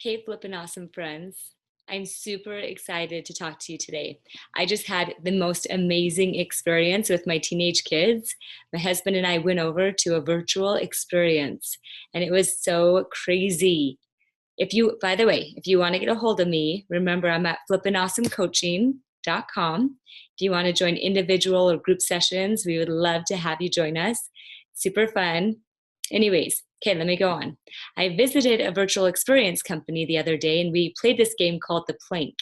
Hey, flippin' awesome friends. I'm super excited to talk to you today. I just had the most amazing experience with my teenage kids. My husband and I went over to a virtual experience, and it was so crazy. By the way, if you want to get a hold of me, remember I'm at flippinawesomecoaching.com. If you want to join individual or group sessions, we would love to have you join us. Super fun. Anyways, okay, let me go on. I visited a virtual experience company the other day and we played this game called The Plank.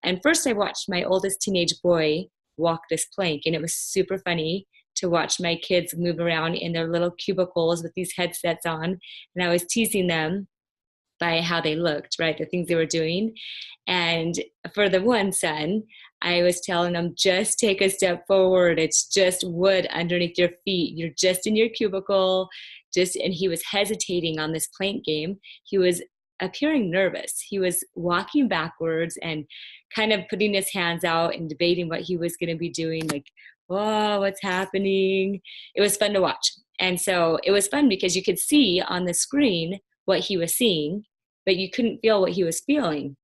And first, I watched my oldest teenage boy walk this plank, and it was super funny to watch my kids move around in their little cubicles with these headsets on. And I was teasing them by how they looked, right? The things they were doing. And for the one son, I was telling him, just take a step forward. It's just wood underneath your feet. You're just in your cubicle. And he was hesitating on this plank game. He was appearing nervous. He was walking backwards and kind of putting his hands out and debating what he was going to be doing, like, oh, what's happening? It was fun to watch. And so it was fun because you could see on the screen what he was seeing, but you couldn't feel what he was feeling.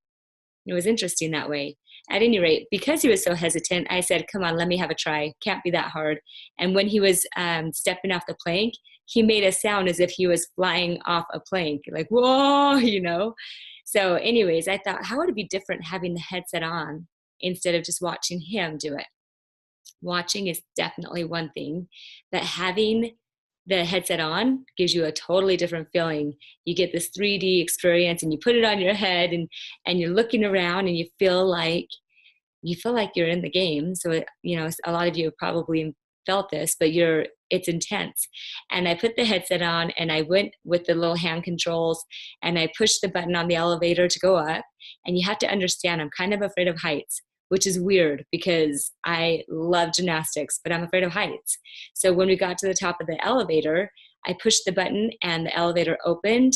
It was interesting that way. At any rate, because he was so hesitant, I said, come on, let me have a try. Can't be that hard. And when he was stepping off the plank, he made a sound as if he was flying off a plank, like, whoa. So anyways, I thought, how would it be different having the headset on instead of just watching him do it? Watching is definitely one thing, but having the headset on gives you a totally different feeling. You get this 3D experience and you put it on your head and you're looking around and you feel like you're in the game. So, a lot of you have probably felt this, but it's intense. And I put the headset on and I went with the little hand controls and I pushed the button on the elevator to go up. And you have to understand, I'm kind of afraid of heights, which is weird because I love gymnastics, but I'm afraid of heights. So when we got to the top of the elevator, I pushed the button and the elevator opened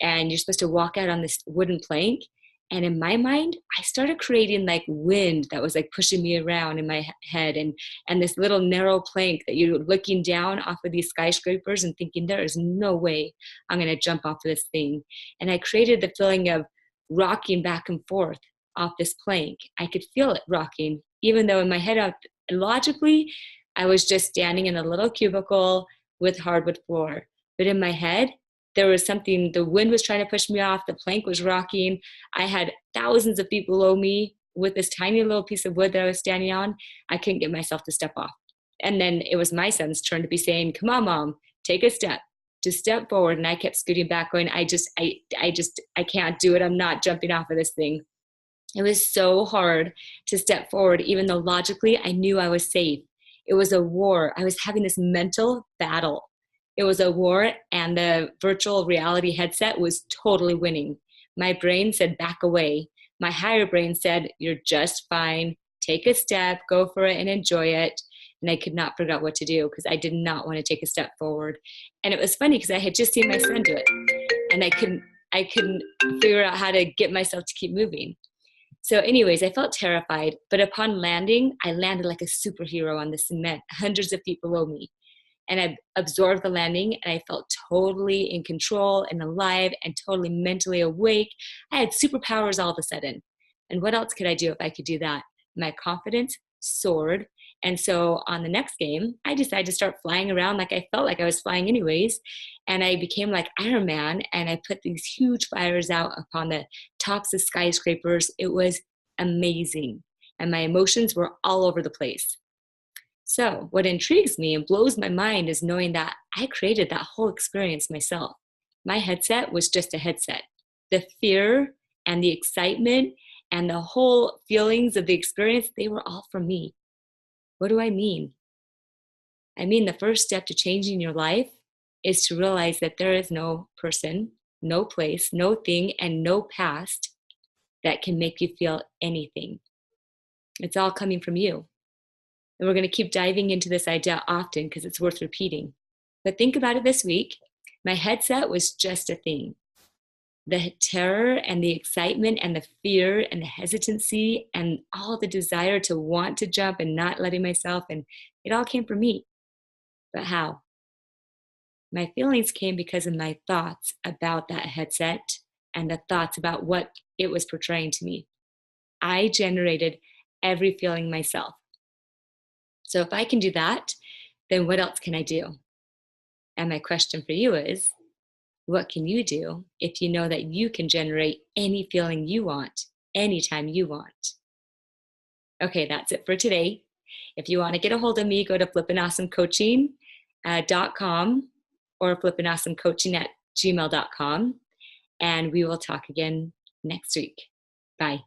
and you're supposed to walk out on this wooden plank. And in my mind, I started creating like wind that was like pushing me around in my head, and this little narrow plank that you're looking down off of these skyscrapers and thinking, there is no way I'm going to jump off of this thing. And I created the feeling of rocking back and forth off this plank. I could feel it rocking, even though in my head, logically, I was just standing in a little cubicle with hardwood floor. But in my head, there was something, the wind was trying to push me off, the plank was rocking. I had thousands of feet below me with this tiny little piece of wood that I was standing on. I couldn't get myself to step off. And then it was my son's turn to be saying, come on, mom, take a step, just step forward. And I kept scooting back going, I can't do it. I'm not jumping off of this thing. It was so hard to step forward, even though logically I knew I was safe. It was a war. I was having this mental battle. It was a war, and the virtual reality headset was totally winning. My brain said, back away. My higher brain said, you're just fine. Take a step, go for it, and enjoy it. And I could not figure out what to do because I did not want to take a step forward. And it was funny because I had just seen my son do it, and I couldn't figure out how to get myself to keep moving. So anyways, I felt terrified, but upon landing, I landed like a superhero on the cement, hundreds of feet below me. And I absorbed the landing and I felt totally in control and alive and totally mentally awake. I had superpowers all of a sudden. And what else could I do if I could do that? My confidence soared. And so on the next game, I decided to start flying around like I felt like I was flying anyways. And I became like Iron Man and I put these huge fires out upon the tops of skyscrapers. It was amazing. And my emotions were all over the place. So, what intrigues me and blows my mind is knowing that I created that whole experience myself. My headset was just a headset. The fear and the excitement and the whole feelings of the experience, they were all from me. What do I mean? I mean, the first step to changing your life is to realize that there is no person, no place, no thing, and no past that can make you feel anything. It's all coming from you. And we're going to keep diving into this idea often because it's worth repeating. But think about it this week. My headset was just a thing. The terror and the excitement and the fear and the hesitancy and all the desire to want to jump and not letting myself, and it all came from me. But how? My feelings came because of my thoughts about that headset, and the thoughts about what it was portraying to me. I generated every feeling myself. So if I can do that, then what else can I do? And my question for you is, what can you do if you know that you can generate any feeling you want, anytime you want? Okay, that's it for today. If you want to get a hold of me, go to flippinawesomecoaching.com or flippinawesomecoaching@gmail.com, and we will talk again next week. Bye.